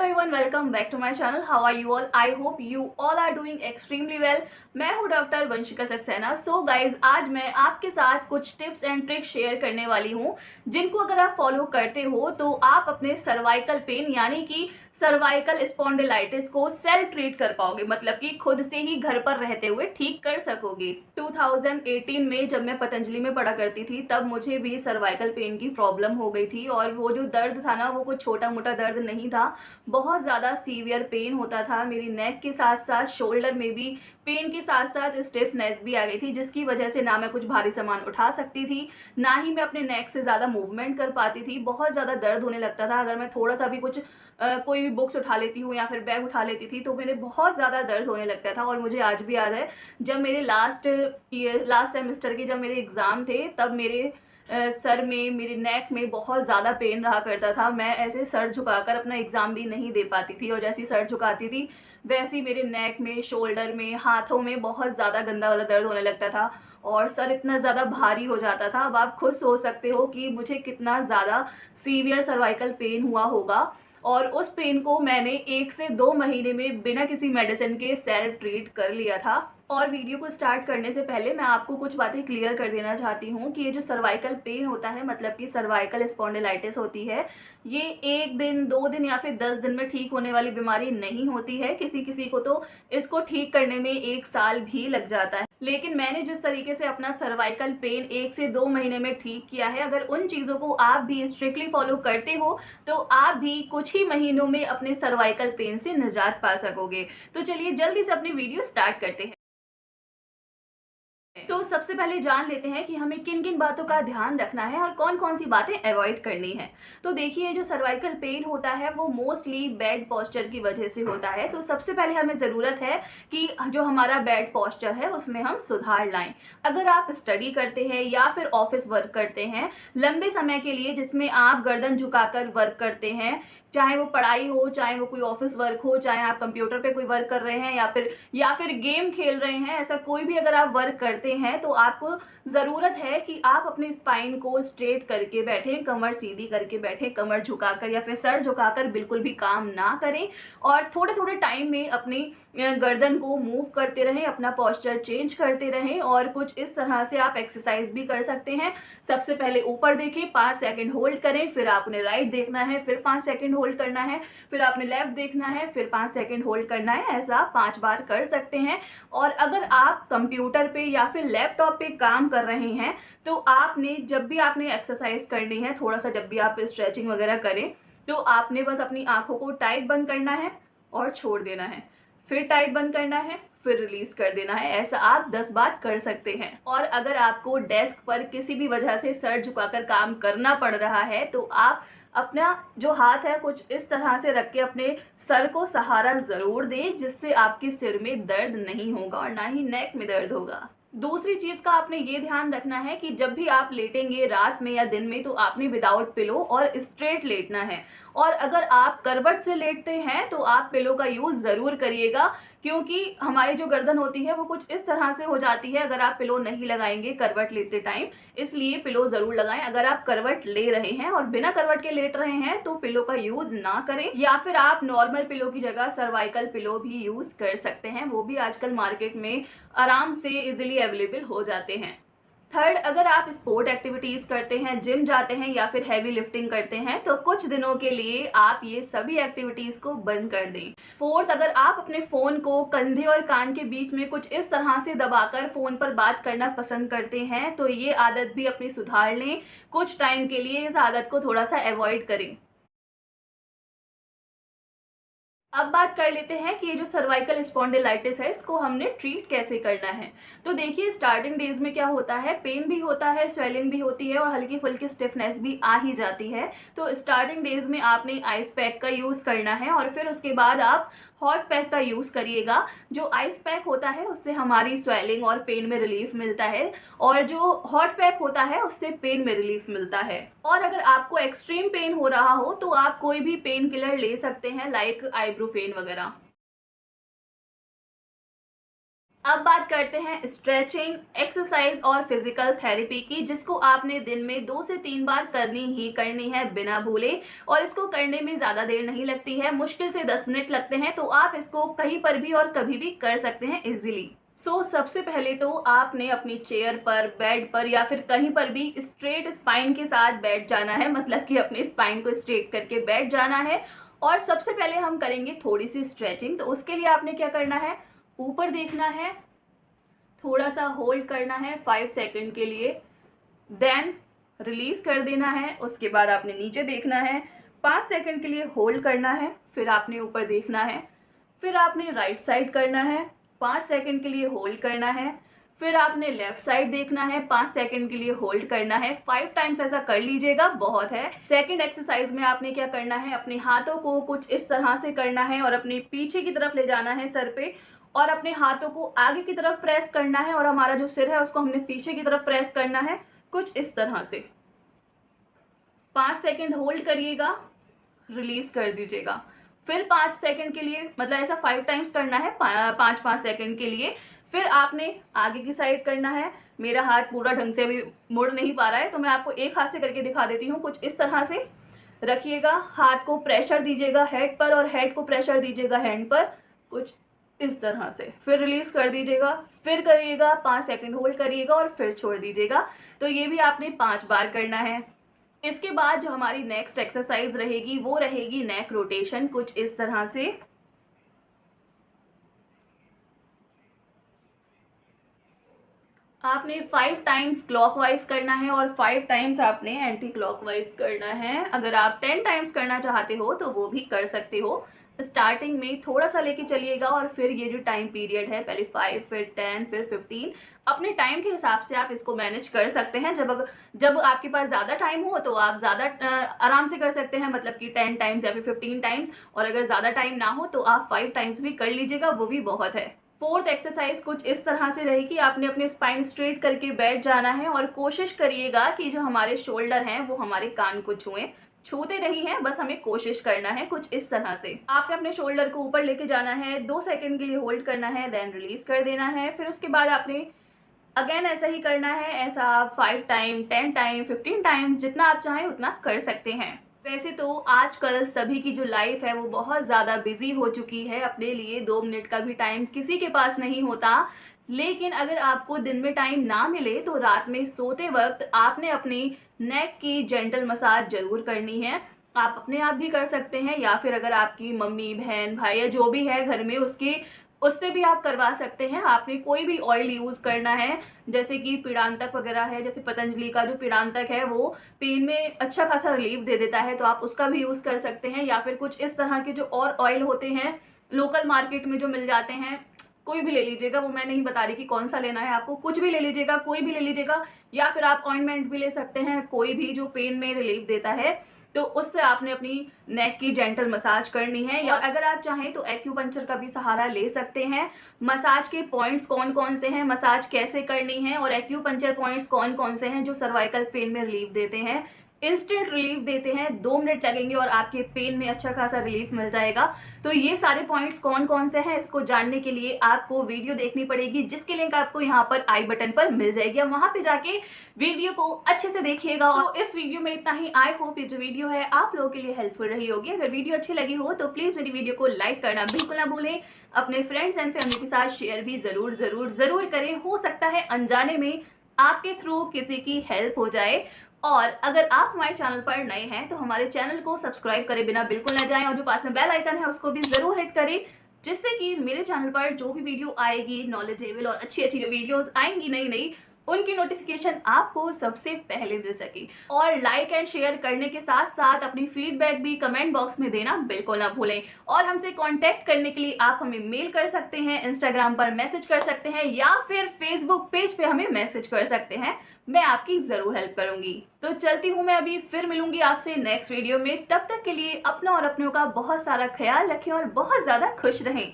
everyone, welcome back to my channel. How are you all? I hope you all are doing extremely well. मैं हूँ doctor Vanshika Saxena. So guys, आज मैं आपके साथ कुछ टिप्स एंड ट्रिक्स शेयर करने वाली हूँ जिनको अगर आप फॉलो करते हो तो आप अपने सर्वाइकल पेन यानी कि सर्वाइकल स्पॉन्डिलाइटिस को सेल्फ ट्रीट कर पाओगे, मतलब कि खुद से ही घर पर रहते हुए ठीक कर सकोगे। 2018 में जब मैं पतंजलि में पढ़ा करती थी तब मुझे भी सर्वाइकल पेन की प्रॉब्लम हो गई थी और वो जो दर्द था ना, वो कोई छोटा मोटा दर्द नहीं था, बहुत ज़्यादा सीवियर पेन होता था। मेरी नेक के साथ साथ शोल्डर में भी पेन के साथ साथ स्टिफनेस भी आ गई थी, जिसकी वजह से ना मैं कुछ भारी सामान उठा सकती थी, ना ही मैं अपने नेक से ज़्यादा मूवमेंट कर पाती थी। बहुत ज़्यादा दर्द होने लगता था। अगर मैं थोड़ा सा भी कुछ कोई भी बुक्स उठा लेती हूँ या फिर बैग उठा लेती थी तो मेरे बहुत ज़्यादा दर्द होने लगता था। और मुझे आज भी याद है, जब मेरे लास्ट सेमेस्टर के जब मेरे एग्ज़ाम थे तब मेरे सर में, मेरे नेक में बहुत ज़्यादा पेन रहा करता था। मैं ऐसे सर झुकाकर अपना एग्ज़ाम भी नहीं दे पाती थी और जैसी सर झुकाती थी वैसे ही मेरे नेक में, शोल्डर में, हाथों में बहुत ज़्यादा गंदा वाला दर्द होने लगता था और सर इतना ज़्यादा भारी हो जाता था। अब आप खुद सोच सकते हो कि मुझे कितना ज़्यादा सीवियर सर्वाइकल पेन हुआ होगा। और उस पेन को मैंने 1 से 2 महीने में बिना किसी मेडिसिन के सेल्फ ट्रीट कर लिया था। और वीडियो को स्टार्ट करने से पहले मैं आपको कुछ बातें क्लियर कर देना चाहती हूँ कि ये जो सर्वाइकल पेन होता है, मतलब कि सर्वाइकल स्पॉन्डिलाइटिस होती है, ये 1 दिन, 2 दिन या फिर 10 दिन में ठीक होने वाली बीमारी नहीं होती है। किसी किसी को तो इसको ठीक करने में 1 साल भी लग जाता है। लेकिन मैंने जिस तरीके से अपना सर्वाइकल पेन 1 से 2 महीने में ठीक किया है, अगर उन चीज़ों को आप भी स्ट्रिक्टली फॉलो करते हो तो आप भी कुछ ही महीनों में अपने सर्वाइकल पेन से निजात पा सकोगे। तो चलिए जल्दी से अपनी वीडियो स्टार्ट करते हैं। तो सबसे पहले जान लेते हैं कि हमें किन किन बातों का ध्यान रखना है और कौन कौन सी बातें अवॉइड करनी है। तो देखिए, जो सर्वाइकल पेन होता है वो मोस्टली बेड पोस्चर की वजह से होता है। तो सबसे पहले हमें ज़रूरत है कि जो हमारा बेड पोस्चर है उसमें हम सुधार लाएं। अगर आप स्टडी करते हैं या फिर ऑफिस वर्क करते हैं लंबे समय के लिए, जिसमें आप गर्दन झुकाकर वर्क करते हैं, चाहे वो पढ़ाई हो, चाहे वो कोई ऑफिस वर्क हो, चाहे आप कंप्यूटर पे कोई वर्क कर रहे हैं या फिर गेम खेल रहे हैं, ऐसा कोई भी अगर आप वर्क करते हैं तो आपको ज़रूरत है कि आप अपने स्पाइन को स्ट्रेट करके बैठें, कमर सीधी करके बैठें। कमर झुकाकर या फिर सर झुकाकर बिल्कुल भी काम ना करें और थोड़े थोड़े टाइम में अपनी गर्दन को मूव करते रहें, अपना पोस्चर चेंज करते रहें। और कुछ इस तरह से आप एक्सरसाइज भी कर सकते हैं। सबसे पहले ऊपर देखें, 5 सेकंड होल्ड करें, फिर आपने राइट देखना है, फिर 5 सेकंड होल्ड करना है, फिर आपने लेफ्ट देखना है, फिर 5 सेकंड होल्ड करना है। ऐसा आप 5 बार कर सकते हैं। और अगर आप कंप्यूटर पे या फिर लैपटॉप पे काम कर रहे हैं तो आपने जब भी आपने एक्सरसाइज करनी है, थोड़ा सा जब भी आप स्ट्रेचिंग वगैरह करें तो आपने बस अपनी आंखों को टाइट बंद करना है और छोड़ देना है, फिर टाइट बंद करना है, फिर रिलीज कर देना है। ऐसा आप 10 बार कर सकते हैं। और अगर आपको डेस्क पर किसी भी वजह से सर झुकाकर काम करना पड़ रहा है तो आप अपना जो हाथ है कुछ इस तरह से रख के अपने सर को सहारा ज़रूर दें, जिससे आपके सिर में दर्द नहीं होगा और ना ही नेक में दर्द होगा। दूसरी चीज़ का आपने ये ध्यान रखना है कि जब भी आप लेटेंगे रात में या दिन में तो आपने विदाउट पिलो और स्ट्रेट लेटना है। और अगर आप करवट से लेटते हैं तो आप पिलो का यूज़ ज़रूर करिएगा, क्योंकि हमारी जो गर्दन होती है वो कुछ इस तरह से हो जाती है अगर आप पिलो नहीं लगाएंगे करवट लेते टाइम। इसलिए पिलो ज़रूर लगाएं। अगर आप करवट ले रहे हैं और बिना करवट के लेट रहे हैं तो पिलो का यूज़ ना करें, या फिर आप नॉर्मल पिलो की जगह सर्वाइकल पिलो भी यूज़ कर सकते हैं। वो भी आजकल मार्केट में आराम से इजीली अवेलेबल हो जाते हैं। थर्ड, अगर आप स्पोर्ट एक्टिविटीज़ करते हैं, जिम जाते हैं या फिर हैवी लिफ्टिंग करते हैं तो कुछ दिनों के लिए आप ये सभी एक्टिविटीज़ को बंद कर दें। फोर्थ, अगर आप अपने फ़ोन को कंधे और कान के बीच में कुछ इस तरह से दबाकर फ़ोन पर बात करना पसंद करते हैं तो ये आदत भी अपनी सुधार लें। कुछ टाइम के लिए इस आदत को थोड़ा सा अवॉइड करें। अब बात कर लेते हैं कि ये जो सर्वाइकल स्पॉन्डिलाइटिस है इसको हमने ट्रीट कैसे करना है। तो देखिए, स्टार्टिंग डेज में क्या होता है, पेन भी होता है, स्वेलिंग भी होती है और हल्की फुल्की स्टिफनेस भी आ ही जाती है। तो स्टार्टिंग डेज में आपने आइस पैक का यूज़ करना है और फिर उसके बाद आप हॉट पैक का यूज़ करिएगा। जो आइस पैक होता है उससे हमारी स्वेलिंग और पेन में रिलीफ मिलता है और जो हॉट पैक होता है उससे पेन में रिलीफ मिलता है। और अगर आपको एक्सट्रीम पेन हो रहा हो तो आप कोई भी पेन किलर ले सकते हैं, लाइक आइब्रोफेन वगैरह। अब बात करते हैं स्ट्रेचिंग, एक्सरसाइज और फिजिकल थेरेपी की, जिसको आपने दिन में 2 से 3 बार करनी ही करनी है बिना भूले। और इसको करने में ज़्यादा देर नहीं लगती है, मुश्किल से 10 मिनट लगते हैं, तो आप इसको कहीं पर भी और कभी भी कर सकते हैं इजीली। सबसे पहले तो आपने अपनी चेयर पर, बेड पर या फिर कहीं पर भी स्ट्रेट स्पाइन के साथ बैठ जाना है, मतलब कि अपने स्पाइन को स्ट्रेट करके बैठ जाना है। और सबसे पहले हम करेंगे थोड़ी सी स्ट्रेचिंग। तो उसके लिए आपने क्या करना है, ऊपर देखना है, थोड़ा सा होल्ड करना है 5 सेकंड के लिए, देन रिलीज कर देना है। उसके बाद आपने नीचे देखना है, 5 सेकंड के लिए होल्ड करना है, फिर आपने ऊपर देखना है, फिर आपने राइट साइड करना है, 5 सेकंड के लिए होल्ड करना है, फिर आपने लेफ्ट साइड देखना है, 5 सेकंड के लिए होल्ड करना है। 5 टाइम्स ऐसा कर लीजिएगा, बहुत है। सेकंड एक्सरसाइज में आपने क्या करना है, अपने हाथों को कुछ इस तरह से करना है और अपने पीछे की तरफ ले जाना है सर पे, और अपने हाथों को आगे की तरफ प्रेस करना है, और हमारा जो सिर है उसको हमने पीछे की तरफ प्रेस करना है, कुछ इस तरह से। 5 सेकंड होल्ड करिएगा, रिलीज कर दीजिएगा, फिर 5 सेकंड के लिए, मतलब ऐसा 5 टाइम्स करना है, 5-5 सेकंड के लिए। फिर आपने आगे की साइड करना है। मेरा हाथ पूरा ढंग से अभी मुड़ नहीं पा रहा है, तो मैं आपको एक हाथ से करके दिखा देती हूँ। कुछ इस तरह से रखिएगा, हाथ को प्रेशर दीजिएगा हेड पर और हेड को प्रेशर दीजिएगा हैंड पर, कुछ इस तरह से। फिर रिलीज कर दीजिएगा, फिर करिएगा, 5 सेकंड होल्ड करिएगा और फिर छोड़ दीजिएगा। तो ये भी आपने 5 बार करना है। इसके बाद जो हमारी नेक्स्ट एक्सरसाइज रहेगी वो रहेगी नेक रोटेशन, कुछ इस तरह से। आपने 5 टाइम्स क्लॉकवाइज करना है और 5 टाइम्स आपने एंटी क्लॉकवाइज करना है। अगर आप 10 टाइम्स करना चाहते हो तो वो भी कर सकते हो। स्टार्टिंग में थोड़ा सा लेके चलिएगा और फिर ये जो टाइम पीरियड है, पहले 5, फिर 10, फिर 15, अपने टाइम के हिसाब से आप इसको मैनेज कर सकते हैं। जब आपके पास ज़्यादा टाइम हो तो आप ज़्यादा आराम से कर सकते हैं, मतलब कि 10 टाइम्स या फिर 15 टाइम्स। और अगर ज़्यादा टाइम ना हो तो आप 5 टाइम्स भी कर लीजिएगा, वो भी बहुत है। फोर्थ एक्सरसाइज कुछ इस तरह से रहेगी। आपने अपने स्पाइन स्ट्रेट करके बैठ जाना है और कोशिश करिएगा कि जो हमारे शोल्डर हैं वो हमारे कान को छुएं। छूते नहीं हैं, बस हमें कोशिश करना है कुछ इस तरह से। आपने अपने शोल्डर को ऊपर लेके जाना है, 2 सेकंड के लिए होल्ड करना है, देन रिलीज कर देना है। फिर उसके बाद आपने अगेन ऐसा ही करना है। ऐसा आप 5 टाइम, 10 टाइम, 15 टाइम्स, जितना आप चाहें उतना कर सकते हैं। वैसे तो आजकल सभी की जो लाइफ है वो बहुत ज़्यादा बिजी हो चुकी है, अपने लिए 2 मिनट का भी टाइम किसी के पास नहीं होता। लेकिन अगर आपको दिन में टाइम ना मिले तो रात में सोते वक्त आपने अपनी नेक की जेंटल मसाज जरूर करनी है। आप अपने आप भी कर सकते हैं, या फिर अगर आपकी मम्मी, बहन, भाई या जो भी है घर में उससे भी आप करवा सकते हैं। आपने कोई भी ऑयल यूज़ करना है, जैसे कि पीड़ांतक वगैरह है, जैसे पतंजलि का जो पीड़ांतक है वो पेन में अच्छा खासा रिलीफ दे देता है, तो आप उसका भी यूज़ कर सकते हैं। या फिर कुछ इस तरह के जो और ऑयल होते हैं लोकल मार्केट में जो मिल जाते हैं, कोई भी ले लीजिएगा, वो मैं नहीं बता रही कि कौन सा लेना है आपको, कुछ भी ले लीजिएगा, कोई भी ले लीजिएगा। या फिर आप ऑइंटमेंट भी ले सकते हैं, कोई भी जो पेन में रिलीफ देता है, तो उससे आपने अपनी नेक की जेंटल मसाज करनी है। या अगर आप चाहें तो एक्यूपंक्चर का भी सहारा ले सकते हैं। मसाज के पॉइंट्स कौन कौन से हैं, मसाज कैसे करनी है, और एक्यूपंक्चर पॉइंट्स कौन कौन से हैं जो सर्वाइकल पेन में रिलीफ देते हैं, इंस्टेंट रिलीफ देते हैं, 2 मिनट लगेंगे और आपके पेन में अच्छा खासा रिलीफ मिल जाएगा। तो ये सारे पॉइंट्स कौन कौन से हैं, इसको जानने के लिए आपको वीडियो देखनी पड़ेगी, जिसकी लिंक आपको यहाँ पर आई बटन पर मिल जाएगी। वहां पे जाके वीडियो को अच्छे से देखिएगा। और इस वीडियो में इतना ही। आई होप ये जो वीडियो है आप लोगों के लिए हेल्पफुल रही होगी। अगर वीडियो अच्छी लगी हो तो प्लीज मेरी वीडियो को लाइक करना बिल्कुल ना भूलें। अपने फ्रेंड्स एंड फैमिली के साथ शेयर भी जरूर जरूर जरूर करें। हो सकता है अनजाने में आपके थ्रू किसी की हेल्प हो जाए। और अगर आप हमारे चैनल पर नए हैं तो हमारे चैनल को सब्सक्राइब करे बिना बिल्कुल ना जाएं, और जो पास में बेल आइकन है उसको भी जरूर हिट करें, जिससे कि मेरे चैनल पर जो भी वीडियो आएगी, नॉलेजेबल और अच्छी अच्छी जो वीडियोस आएंगी नई नई, उनकी नोटिफिकेशन आपको सबसे पहले मिल सके। और लाइक एंड शेयर करने के साथ साथ अपनी फीडबैक भी कमेंट बॉक्स में देना बिल्कुल ना भूलें। और हमसे कांटेक्ट करने के लिए आप हमें मेल कर सकते हैं, इंस्टाग्राम पर मैसेज कर सकते हैं, या फिर फेसबुक पेज पे हमें मैसेज कर सकते हैं। मैं आपकी जरूर हेल्प करूंगी। तो चलती हूँ मैं अभी, फिर मिलूंगी आपसे नेक्स्ट वीडियो में। तब तक के लिए अपना और अपनों का बहुत सारा ख्याल रखें और बहुत ज्यादा खुश रहें।